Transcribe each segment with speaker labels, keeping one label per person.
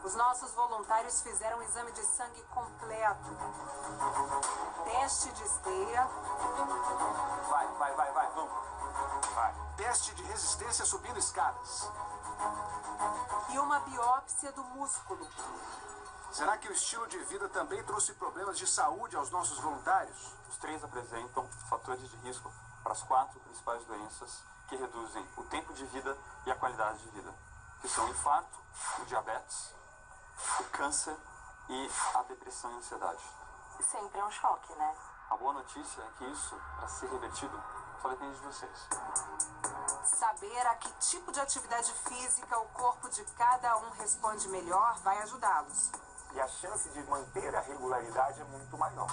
Speaker 1: Os nossos voluntários fizeram um exame de sangue completo. Teste de esteira.
Speaker 2: Vai, vamos. Vai.
Speaker 3: Teste de resistência subindo escadas.
Speaker 1: E uma biópsia do músculo.
Speaker 3: Será que o estilo de vida também trouxe problemas de saúde aos nossos voluntários?
Speaker 2: Os 3 apresentam fatores de risco para as 4 principais doenças que reduzem o tempo de vida e a qualidade de vida, que são o infarto, o diabetes, o câncer e a depressão e a ansiedade.
Speaker 4: Sempre é um choque, né?
Speaker 2: A boa notícia é que isso, para ser revertido, só depende de vocês.
Speaker 1: Saber a que tipo de atividade física o corpo de cada um responde melhor vai ajudá-los.
Speaker 5: E a chance de manter a regularidade é muito maior.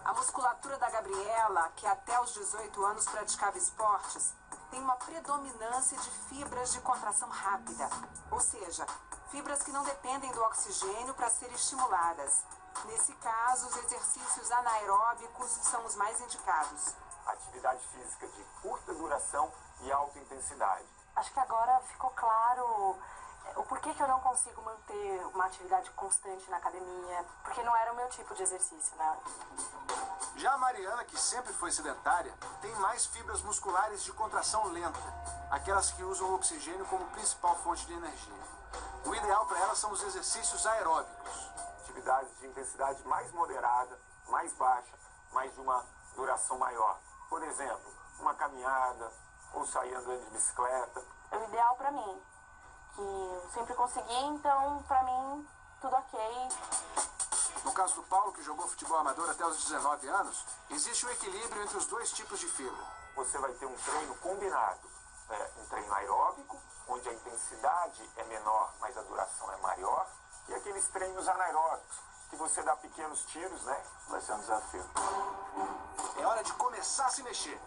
Speaker 1: A musculatura da Gabriela, que até os 18 anos praticava esportes, tem uma predominância de fibras de contração rápida. Ou seja, fibras que não dependem do oxigênio para serem estimuladas. Nesse caso, os exercícios anaeróbicos são os mais indicados.
Speaker 5: Atividade física de curta duração e alta intensidade.
Speaker 4: Acho que agora ficou claro o porquê que eu não consigo manter uma atividade constante na academia, porque não era o meu tipo de exercício, né?
Speaker 3: Já a Mariana, que sempre foi sedentária, tem mais fibras musculares de contração lenta, aquelas que usam o oxigênio como principal fonte de energia. O ideal para ela são os exercícios aeróbicos.
Speaker 5: Atividades de intensidade mais moderada, mais baixa, mas de uma duração maior. Por exemplo, uma caminhada ou sair andando de bicicleta.
Speaker 4: É o ideal pra mim, que eu sempre consegui, então pra mim tudo ok.
Speaker 3: No caso do Paulo, que jogou futebol amador até os 19 anos, existe um equilíbrio entre os 2 tipos de fibra.
Speaker 5: Você vai ter um treino combinado, um treino aeróbico, onde a intensidade é menor, mas a duração é maior, e aqueles treinos anaeróbicos, que você dá pequenos tiros, né? Vai ser um desafio.
Speaker 3: É hora de começar a se mexer.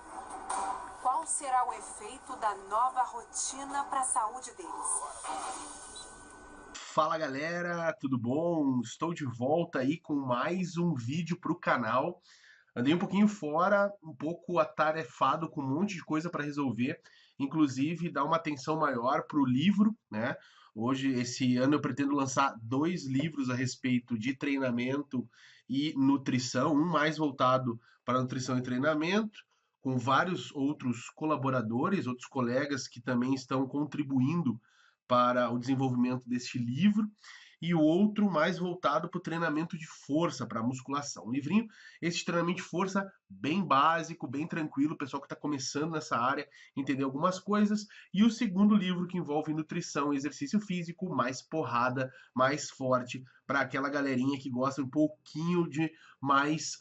Speaker 1: Qual será o efeito da nova rotina para a saúde deles?
Speaker 6: Fala galera, tudo bom? Estou de volta aí com mais um vídeo para o canal. Andei um pouquinho fora, um pouco atarefado com um monte de coisa para resolver, inclusive dar uma atenção maior para o livro, né? Hoje, esse ano, eu pretendo lançar 2 livros a respeito de treinamento e nutrição, um mais voltado para nutrição e treinamento, com vários outros colaboradores, outros colegas que também estão contribuindo para o desenvolvimento deste livro, e o outro mais voltado para o treinamento de força, para a musculação. Um livrinho, esse treinamento de força bem básico, bem tranquilo, o pessoal que está começando nessa área entender algumas coisas, e o segundo livro que envolve nutrição e exercício físico, mais porrada, mais forte, para aquela galerinha que gosta um pouquinho de mais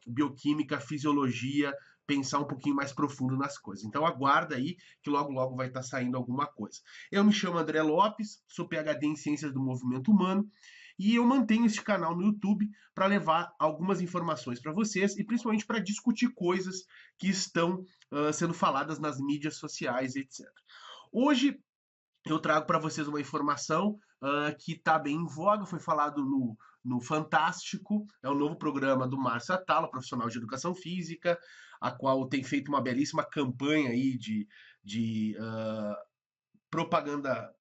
Speaker 6: bioquímica, fisiologia, pensar um pouquinho mais profundo nas coisas. Então aguarda aí que logo logo vai estar saindo alguma coisa. Eu me chamo André Lopes, sou PhD em Ciências do Movimento Humano e eu mantenho este canal no YouTube para levar algumas informações para vocês e principalmente para discutir coisas que estão sendo faladas nas mídias sociais, etc. Hoje eu trago para vocês uma informação que está bem em voga, foi falado no Fantástico, é o novo programa do Márcio Atala, profissional de educação física, a qual tem feito uma belíssima campanha aí de propaganda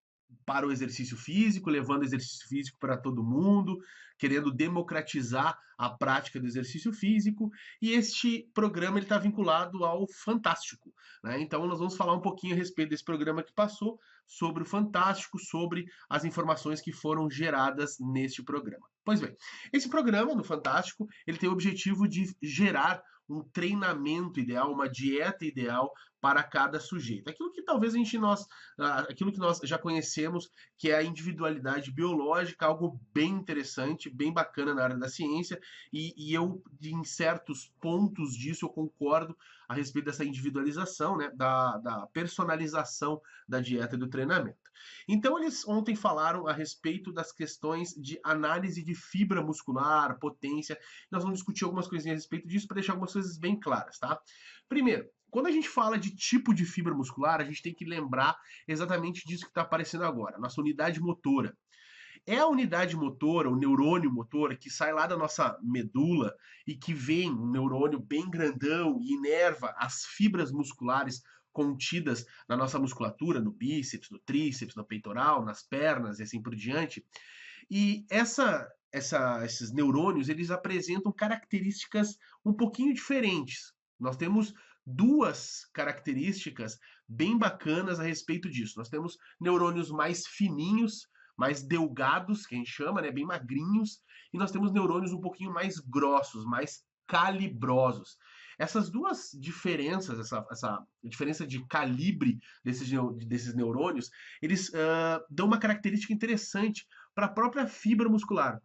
Speaker 6: para o exercício físico, levando exercício físico para todo mundo, querendo democratizar a prática do exercício físico, e este programa está vinculado ao Fantástico, né? Então nós vamos falar um pouquinho a respeito desse programa que passou, sobre o Fantástico, sobre as informações que foram geradas neste programa. Pois bem, esse programa do Fantástico, ele tem o objetivo de gerar um treinamento ideal, uma dieta ideal para cada sujeito. Aquilo que talvez aquilo que nós já conhecemos, que é a individualidade biológica, algo bem interessante, bem bacana na área da ciência, e eu, em certos pontos disso, eu concordo a respeito dessa individualização, né, da personalização da dieta e do treinamento. Então, eles ontem falaram a respeito das questões de análise de fibra muscular, potência. Nós vamos discutir algumas coisinhas a respeito disso para deixar algumas coisas bem claras, tá? Primeiro, quando a gente fala de tipo de fibra muscular, a gente tem que lembrar exatamente disso que está aparecendo agora, nossa unidade motora. É a unidade motora, o neurônio motor, que sai lá da nossa medula e que vem um neurônio bem grandão e inerva as fibras musculares contidas na nossa musculatura, no bíceps, no tríceps, no peitoral, nas pernas e assim por diante. E esses neurônios, eles apresentam características um pouquinho diferentes. Nós temos duas características bem bacanas a respeito disso. Nós temos neurônios mais fininhos, mais delgados, que a gente chama, né, bem magrinhos, e nós temos neurônios um pouquinho mais grossos, mais calibrosos. Essas duas diferenças, essa diferença de calibre desses neurônios, eles dão uma característica interessante para a própria fibra muscular.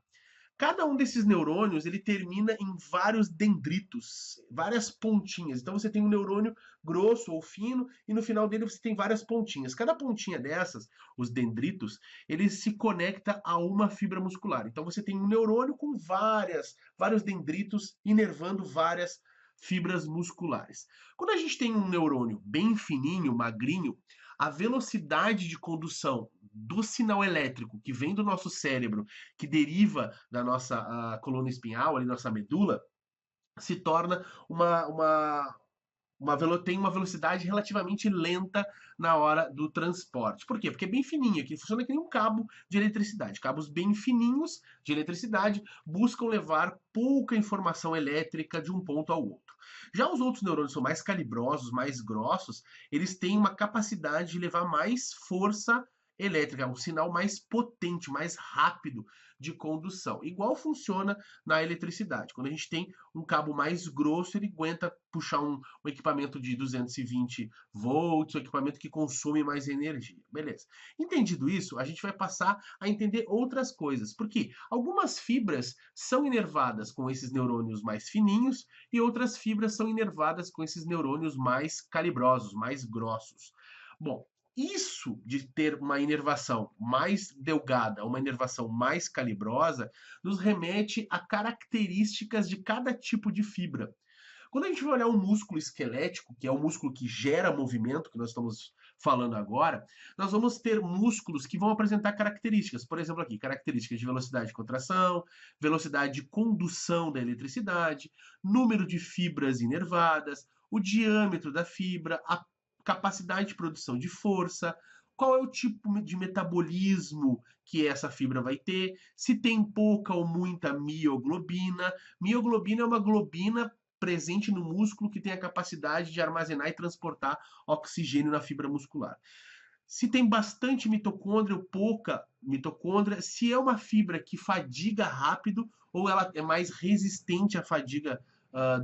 Speaker 6: Cada um desses neurônios, ele termina em vários dendritos, várias pontinhas. Então você tem um neurônio grosso ou fino e no final dele você tem várias pontinhas. Cada pontinha dessas, os dendritos, ele se conecta a uma fibra muscular. Então você tem um neurônio com vários dendritos inervando várias fibras musculares. Quando a gente tem um neurônio bem fininho, magrinho, a velocidade de condução do sinal elétrico que vem do nosso cérebro, que deriva da nossa coluna espinhal, ali nossa medula, se torna tem uma velocidade relativamente lenta na hora do transporte. Por quê? Porque é bem fininho, aqui funciona que nem um cabo de eletricidade. Cabos bem fininhos de eletricidade buscam levar pouca informação elétrica de um ponto ao outro. Já os outros neurônios são mais calibrosos, mais grossos, eles têm uma capacidade de levar mais força elétrica, um sinal mais potente, mais rápido de condução. Igual funciona na eletricidade. Quando a gente tem um cabo mais grosso, ele aguenta puxar um equipamento de 220 volts, um equipamento que consome mais energia. Beleza. Entendido isso, a gente vai passar a entender outras coisas. Porque algumas fibras são inervadas com esses neurônios mais fininhos e outras fibras são inervadas com esses neurônios mais calibrosos, mais grossos. Bom, isso de ter uma inervação mais delgada, uma inervação mais calibrosa, nos remete a características de cada tipo de fibra. Quando a gente vai olhar um músculo esquelético, que é o músculo que gera movimento, que nós estamos falando agora, nós vamos ter músculos que vão apresentar características. Por exemplo, aqui, características de velocidade de contração, velocidade de condução da eletricidade, número de fibras inervadas, o diâmetro da fibra, a capacidade de produção de força, qual é o tipo de metabolismo que essa fibra vai ter, se tem pouca ou muita mioglobina. Mioglobina é uma globina presente no músculo que tem a capacidade de armazenar e transportar oxigênio na fibra muscular. Se tem bastante mitocôndria ou pouca mitocôndria, se é uma fibra que fadiga rápido ou ela é mais resistente à fadiga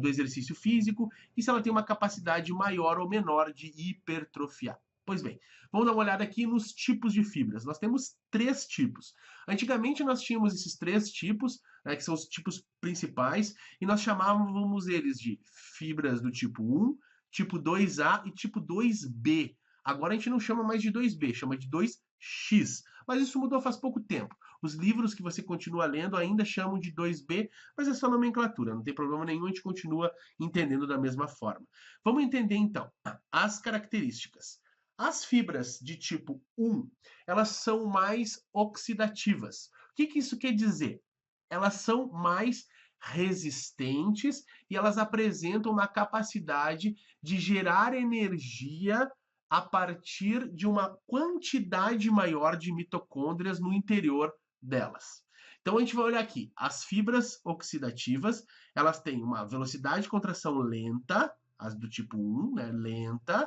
Speaker 6: do exercício físico, e se ela tem uma capacidade maior ou menor de hipertrofiar. Pois bem, vamos dar uma olhada aqui nos tipos de fibras. Nós temos 3 tipos. Antigamente nós tínhamos esses 3 tipos, né, que são os tipos principais, e nós chamávamos eles de fibras do tipo 1, tipo 2A e tipo 2B. Agora a gente não chama mais de 2B, chama de 2X. Mas isso mudou faz pouco tempo. Os livros que você continua lendo ainda chamam de 2B, mas é só nomenclatura, não tem problema nenhum, a gente continua entendendo da mesma forma. Vamos entender então as características. As fibras de tipo 1, elas são mais oxidativas. O que isso quer dizer? Elas são mais resistentes e elas apresentam uma capacidade de gerar energia a partir de uma quantidade maior de mitocôndrias no interior delas. Então a gente vai olhar aqui, as fibras oxidativas, elas têm uma velocidade de contração lenta, as do tipo 1, né, lenta,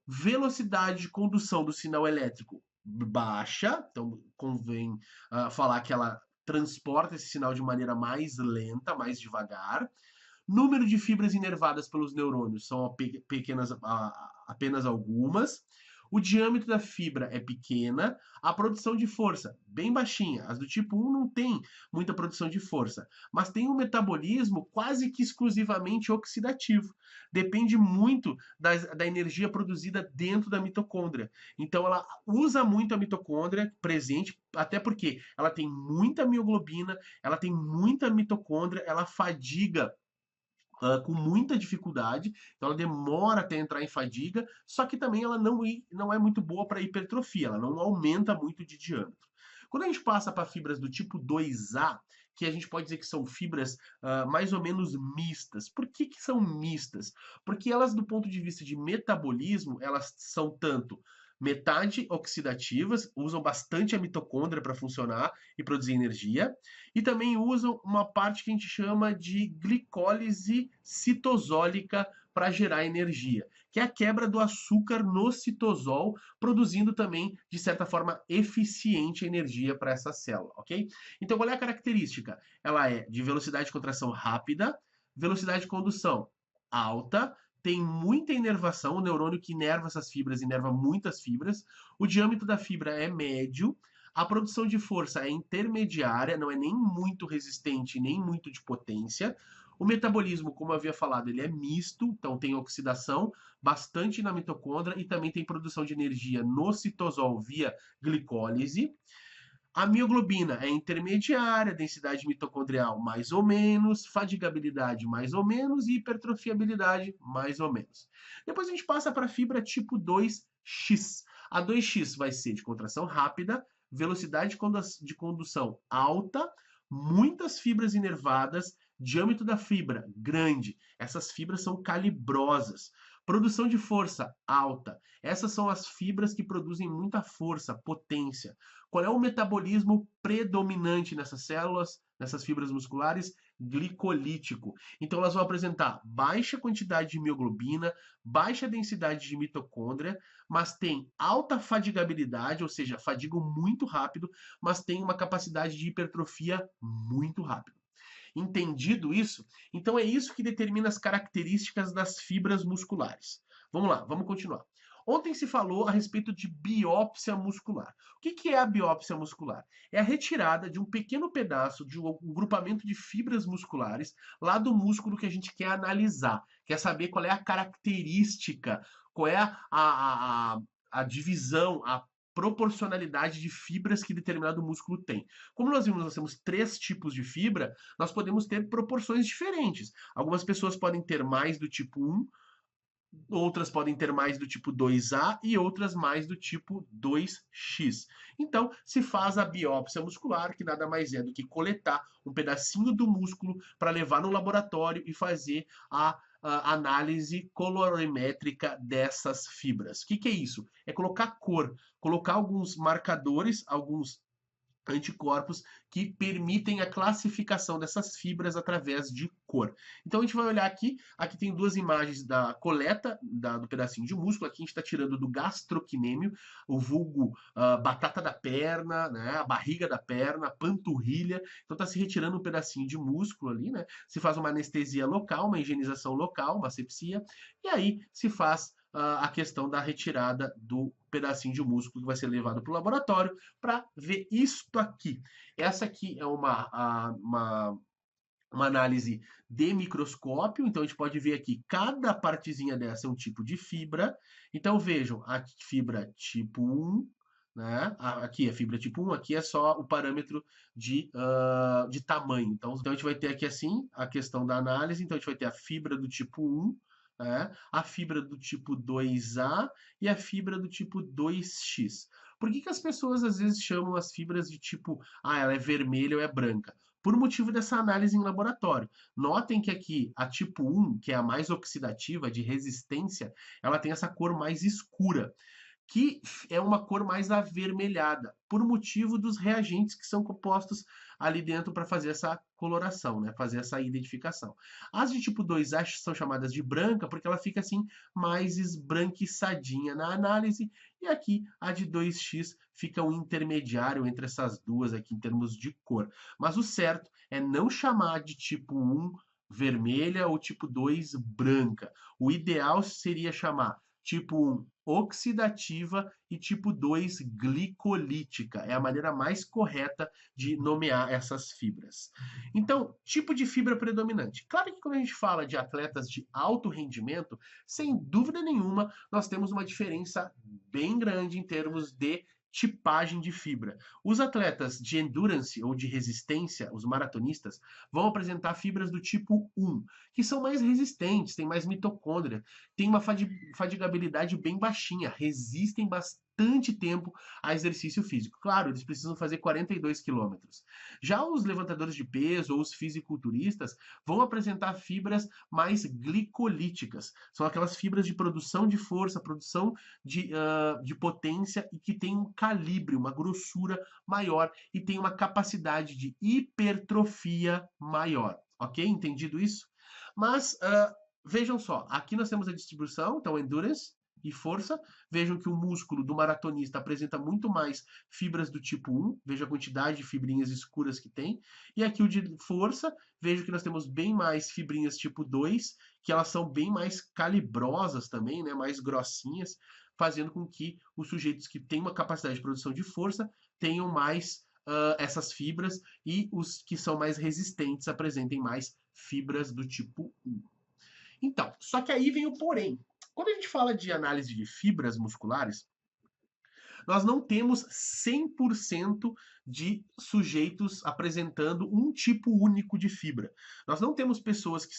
Speaker 6: velocidade de condução do sinal elétrico baixa, então convém falar que ela transporta esse sinal de maneira mais lenta, mais devagar. Número de fibras inervadas pelos neurônios são apenas algumas. O diâmetro da fibra é pequena, a produção de força bem baixinha. As do tipo 1 não tem muita produção de força, mas tem um metabolismo quase que exclusivamente oxidativo. Depende muito da energia produzida dentro da mitocôndria. Então ela usa muito a mitocôndria presente, até porque ela tem muita mioglobina, ela tem muita mitocôndria, ela fadiga com muita dificuldade, então ela demora até entrar em fadiga, só que também ela não é muito boa para hipertrofia, ela não aumenta muito de diâmetro. Quando a gente passa para fibras do tipo 2A, que a gente pode dizer que são fibras mais ou menos mistas. Por que são mistas? Porque elas, do ponto de vista de metabolismo, elas são tanto metade oxidativas, usam bastante a mitocôndria para funcionar e produzir energia, e também usam uma parte que a gente chama de glicólise citosólica para gerar energia, que é a quebra do açúcar no citosol, produzindo também, de certa forma, eficiente energia para essa célula, ok? Então, qual é a característica? Ela é de velocidade de contração rápida, velocidade de condução alta, tem muita inervação, o neurônio que inerva essas fibras inerva muitas fibras, o diâmetro da fibra é médio, a produção de força é intermediária, não é nem muito resistente, nem muito de potência. O metabolismo, como eu havia falado, ele é misto, então tem oxidação bastante na mitocôndria e também tem produção de energia no citosol via glicólise. A mioglobina é intermediária, densidade mitocondrial mais ou menos, fadigabilidade mais ou menos e hipertrofiabilidade mais ou menos. Depois a gente passa para a fibra tipo 2X. A 2X vai ser de contração rápida, velocidade de condução alta, muitas fibras inervadas, diâmetro da fibra grande. Essas fibras são calibrosas. Produção de força alta. Essas são as fibras que produzem muita força, potência. Qual é o metabolismo predominante nessas células, nessas fibras musculares? Glicolítico. Então elas vão apresentar baixa quantidade de mioglobina, baixa densidade de mitocôndria, mas tem alta fadigabilidade, ou seja, fadigam muito rápido, mas tem uma capacidade de hipertrofia muito rápida. Entendido isso? Então é isso que determina as características das fibras musculares. Vamos lá, vamos continuar. Ontem se falou a respeito de biópsia muscular. O que é a biópsia muscular? É a retirada de um pequeno pedaço de um grupamento de fibras musculares lá do músculo que a gente quer analisar. Quer saber qual é a característica, qual é a divisão, a proporcionalidade de fibras que determinado músculo tem. Como nós vimos, nós temos 3 tipos de fibra, nós podemos ter proporções diferentes. Algumas pessoas podem ter mais do tipo 1, outras podem ter mais do tipo 2A e outras mais do tipo 2X. Então, se faz a biópsia muscular, que nada mais é do que coletar um pedacinho do músculo para levar no laboratório e fazer a análise colorimétrica dessas fibras. O que é isso? É colocar cor, colocar alguns marcadores, alguns anticorpos que permitem a classificação dessas fibras através de cor. Então a gente vai olhar aqui tem 2 imagens da coleta do pedacinho de músculo, aqui a gente está tirando do gastrocnêmio, o vulgo batata da perna, né, a barriga da perna, a panturrilha, então está se retirando um pedacinho de músculo ali, né, se faz uma anestesia local, uma higienização local, uma asepsia, e aí se faz a questão da retirada do pedacinho de músculo que vai ser levado para o laboratório para ver isto aqui. Essa aqui é uma análise de microscópio, então a gente pode ver aqui, cada partezinha dessa é um tipo de fibra. Então vejam, a fibra tipo 1, né? Aqui é fibra tipo 1, aqui é só o parâmetro de tamanho. Então a gente vai ter aqui assim, a questão da análise, então a gente vai ter a fibra do tipo 1, a fibra do tipo 2A e a fibra do tipo 2X. Por que as pessoas às vezes chamam as fibras de tipo, ela é vermelha ou é branca? Por motivo dessa análise em laboratório. Notem que aqui a tipo 1, que é a mais oxidativa, de resistência, ela tem essa cor mais escura, que é uma cor mais avermelhada, por motivo dos reagentes que são compostos ali dentro para fazer essa coloração, né? Fazer essa identificação. As de tipo 2A são chamadas de branca porque ela fica assim mais esbranquiçadinha na análise, e aqui a de 2X fica um intermediário entre essas duas aqui em termos de cor. Mas o certo é não chamar de tipo 1 vermelha ou tipo 2 branca. O ideal seria chamar tipo 1 oxidativa e tipo 2 glicolítica. É a maneira mais correta de nomear essas fibras. Então, tipo de fibra predominante. Claro que quando a gente fala de atletas de alto rendimento, sem dúvida nenhuma, nós temos uma diferença bem grande em termos de tipagem de fibra. Os atletas de endurance ou de resistência, os maratonistas, vão apresentar fibras do tipo 1, que são mais resistentes, têm mais mitocôndria, têm uma fadigabilidade bem baixinha, resistem bastante bastante tempo a exercício físico. Claro, eles precisam fazer 42 quilômetros. Já os levantadores de peso ou os fisiculturistas vão apresentar fibras mais glicolíticas. São aquelas fibras de produção de força, produção de potência e que tem um calibre, uma grossura maior e tem uma capacidade de hipertrofia maior. Ok? Entendido isso? Mas vejam só, aqui nós temos a distribuição, então endurance e força. Vejam que o músculo do maratonista apresenta muito mais fibras do tipo 1, veja a quantidade de fibrinhas escuras que tem. E aqui o de força, vejo que nós temos bem mais fibrinhas tipo 2, que elas são bem mais calibrosas também, né, mais grossinhas, fazendo com que os sujeitos que têm uma capacidade de produção de força tenham mais essas fibras, e os que são mais resistentes apresentem mais fibras do tipo 1. Então, só que aí vem o porém. Quando a gente fala de análise de fibras musculares, nós não temos 100% de sujeitos apresentando um tipo único de fibra. Nós não temos pessoas que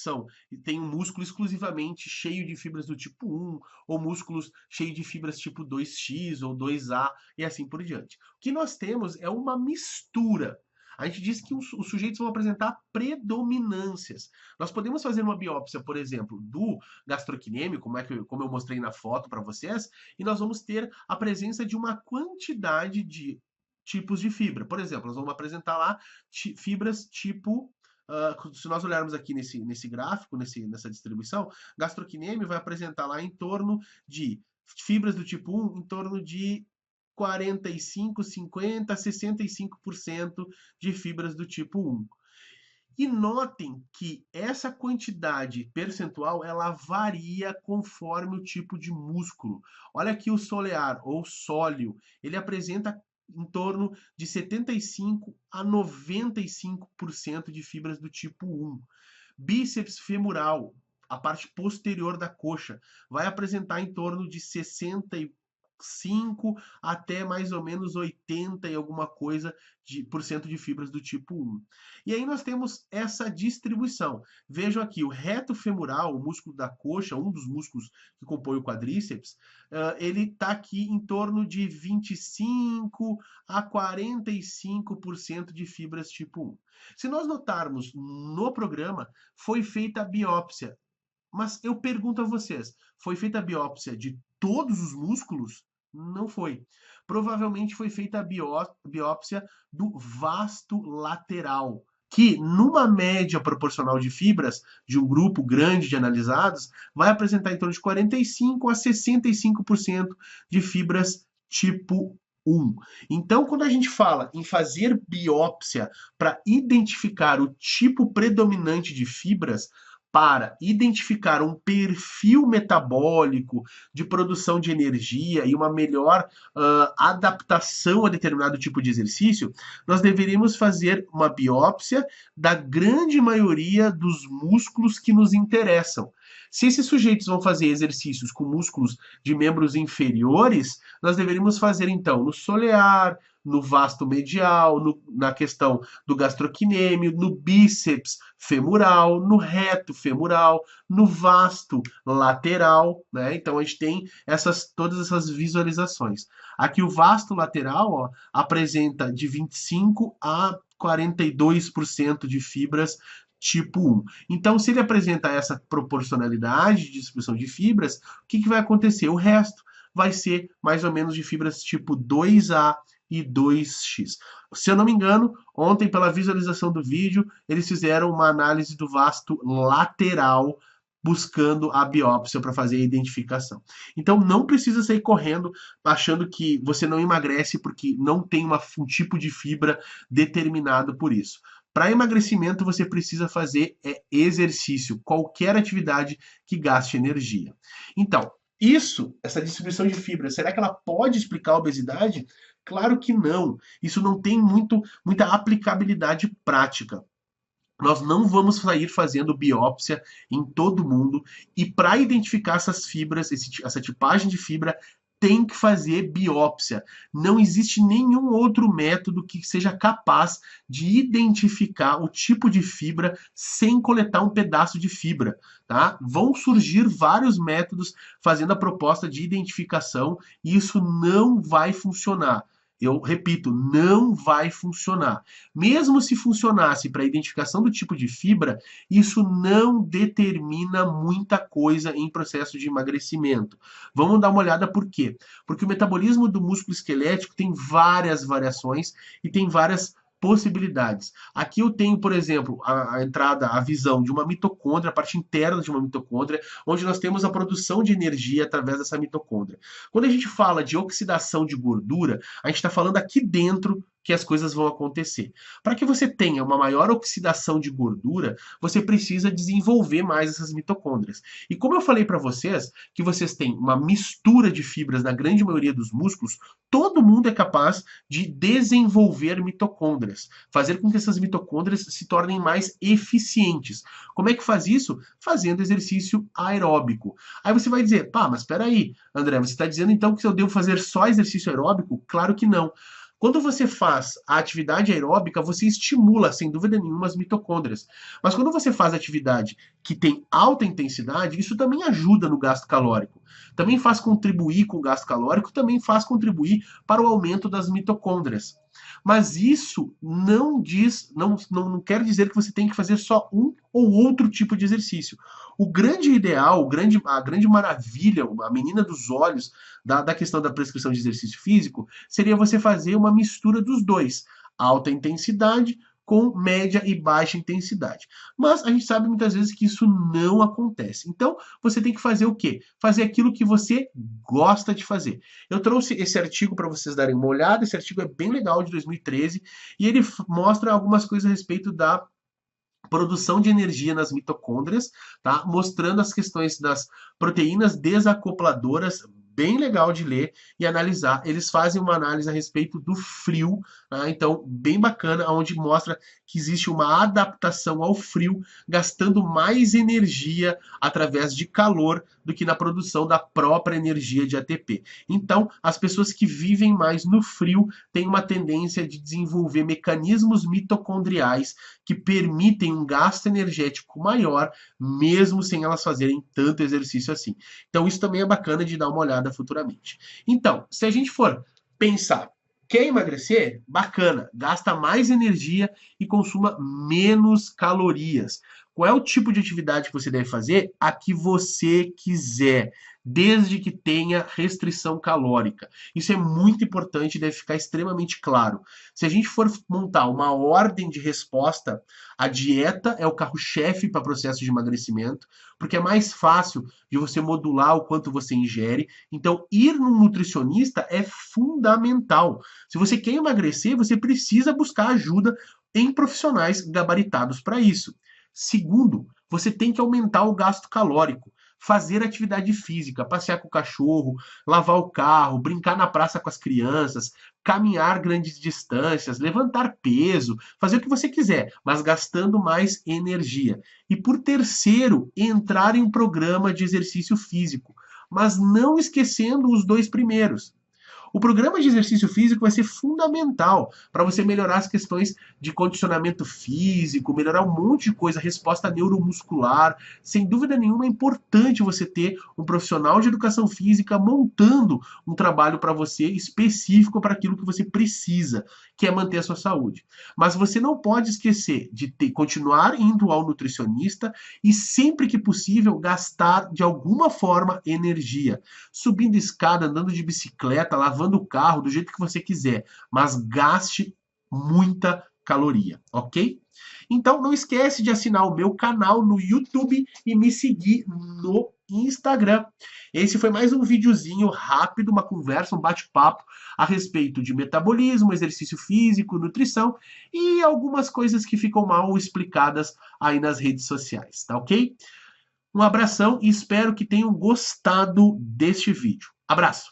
Speaker 6: têm um músculo exclusivamente cheio de fibras do tipo 1, ou músculos cheios de fibras tipo 2X ou 2A, e assim por diante. O que nós temos é uma mistura. A gente diz que os sujeitos vão apresentar predominâncias. Nós podemos fazer uma biópsia, por exemplo, do gastrocnêmio, como eu mostrei na foto para vocês, e nós vamos ter a presença de uma quantidade de tipos de fibra. Por exemplo, nós vamos apresentar lá fibras tipo... se nós olharmos aqui nesse gráfico, nessa distribuição, gastrocnêmio vai apresentar lá em torno de fibras do tipo 1, em torno de 45, 50, 65% de fibras do tipo 1. E notem que essa quantidade percentual, ela varia conforme o tipo de músculo. Olha aqui o solear ou sóleo, ele apresenta em torno de 75 a 95% de fibras do tipo 1. Bíceps femoral, a parte posterior da coxa, vai apresentar em torno de 65 até mais ou menos 80 e alguma coisa por cento de fibras do tipo 1. E aí nós temos essa distribuição. Vejam aqui, o reto femoral, o músculo da coxa, um dos músculos que compõe o quadríceps, ele está aqui em torno de 25 a 45% de fibras tipo 1. Se nós notarmos no programa, foi feita a biópsia. Mas eu pergunto a vocês, foi feita a biópsia de todos os músculos? Não foi. Provavelmente foi feita a biópsia do vasto lateral, que numa média proporcional de fibras de um grupo grande de analisados, vai apresentar em torno de 45 a 65% de fibras tipo 1. Então, quando a gente fala em fazer biópsia para identificar o tipo predominante de fibras, para identificar um perfil metabólico de produção de energia e uma melhor adaptação a determinado tipo de exercício, nós deveríamos fazer uma biópsia da grande maioria dos músculos que nos interessam. Se esses sujeitos vão fazer exercícios com músculos de membros inferiores, nós deveríamos fazer então no solear, no vasto medial, na questão do gastrocnêmio, no bíceps femoral, no reto femoral, no vasto lateral, né? Então a gente tem todas essas visualizações. Aqui o vasto lateral, ó, apresenta de 25 a 42% de fibras tipo 1. Então, se ele apresenta essa proporcionalidade de distribuição de fibras, o que vai acontecer? O resto vai ser mais ou menos de fibras tipo 2A e 2X. Se eu não me engano, ontem, pela visualização do vídeo, eles fizeram uma análise do vasto lateral, buscando a biópsia para fazer a identificação. Então, não precisa sair correndo achando que você não emagrece porque não tem um tipo de fibra determinado por isso. Para emagrecimento, você precisa fazer exercício, qualquer atividade que gaste energia. Então, essa distribuição de fibra, será que ela pode explicar a obesidade? Claro que não. Isso não tem muita aplicabilidade prática. Nós não vamos sair fazendo biópsia em todo mundo, e para identificar essas fibras, essa tipagem de fibra, tem que fazer biópsia. Não existe nenhum outro método que seja capaz de identificar o tipo de fibra sem coletar um pedaço de fibra, tá? Vão surgir vários métodos fazendo a proposta de identificação e isso não vai funcionar. Eu repito, não vai funcionar. Mesmo se funcionasse para a identificação do tipo de fibra, isso não determina muita coisa em processo de emagrecimento. Vamos dar uma olhada por quê? Porque o metabolismo do músculo esquelético tem várias variações e tem várias possibilidades. Aqui eu tenho, por exemplo, a entrada, a visão de uma mitocôndria, a parte interna de uma mitocôndria, onde nós temos a produção de energia através dessa mitocôndria. Quando a gente fala de oxidação de gordura, a gente está falando aqui dentro que as coisas vão acontecer. Para que você tenha uma maior oxidação de gordura, você precisa desenvolver mais essas mitocôndrias. E como eu falei para vocês, que vocês têm uma mistura de fibras na grande maioria dos músculos, todo mundo é capaz de desenvolver mitocôndrias, fazer com que essas mitocôndrias se tornem mais eficientes. Como é que faz isso? Fazendo exercício aeróbico. Aí você vai dizer, pá, mas espera aí, André, você está dizendo então que eu devo fazer só exercício aeróbico? Claro que não. Quando você faz a atividade aeróbica, você estimula, sem dúvida nenhuma, as mitocôndrias. Mas quando você faz atividade que tem alta intensidade, isso também ajuda no gasto calórico. Também faz contribuir com o gasto calórico, também faz contribuir para o aumento das mitocôndrias. Mas isso não quer dizer que você tem que fazer só um ou outro tipo de exercício. O grande ideal, a grande maravilha, a menina dos olhos da questão da prescrição de exercício físico seria você fazer uma mistura dos dois, alta intensidade com média e baixa intensidade. Mas a gente sabe muitas vezes que isso não acontece. Então, você tem que fazer o quê? Fazer aquilo que você gosta de fazer. Eu trouxe esse artigo para vocês darem uma olhada. Esse artigo é bem legal, de 2013, e ele mostra algumas coisas a respeito da produção de energia nas mitocôndrias, tá? Mostrando as questões das proteínas desacopladoras, bem legal de ler e analisar. Eles fazem uma análise a respeito do frio, tá? Então, bem bacana, onde mostra que existe uma adaptação ao frio, gastando mais energia através de calor do que na produção da própria energia de ATP. Então, as pessoas que vivem mais no frio têm uma tendência de desenvolver mecanismos mitocondriais que permitem um gasto energético maior, mesmo sem elas fazerem tanto exercício assim. Então, isso também é bacana de dar uma olhada futuramente. Então, se a gente for pensar, quer emagrecer? Bacana, gasta mais energia e consuma menos calorias. Qual é o tipo de atividade que você deve fazer? A que você quiser, desde que tenha restrição calórica. Isso é muito importante e deve ficar extremamente claro. Se a gente for montar uma ordem de resposta, a dieta é o carro-chefe para processo de emagrecimento, porque é mais fácil de você modular o quanto você ingere. Então, ir num nutricionista é fundamental. Se você quer emagrecer, você precisa buscar ajuda em profissionais gabaritados para isso. Segundo, você tem que aumentar o gasto calórico. Fazer atividade física, passear com o cachorro, lavar o carro, brincar na praça com as crianças, caminhar grandes distâncias, levantar peso, fazer o que você quiser, mas gastando mais energia. E por terceiro, entrar em um programa de exercício físico, mas não esquecendo os dois primeiros. O programa de exercício físico vai ser fundamental para você melhorar as questões de condicionamento físico, melhorar um monte de coisa, resposta neuromuscular. Sem dúvida nenhuma é importante você ter um profissional de educação física montando um trabalho para você específico para aquilo que você precisa, que é manter a sua saúde. Mas você não pode esquecer de continuar indo ao nutricionista e sempre que possível gastar de alguma forma energia. Subindo escada, andando de bicicleta, lavando o carro, do jeito que você quiser, mas gaste muita caloria, ok? Então não esquece de assinar o meu canal no YouTube e me seguir no Instagram. Esse foi mais um videozinho rápido, uma conversa, um bate-papo a respeito de metabolismo, exercício físico, nutrição e algumas coisas que ficam mal explicadas aí nas redes sociais, tá ok? Um abração e espero que tenham gostado deste vídeo. Abraço!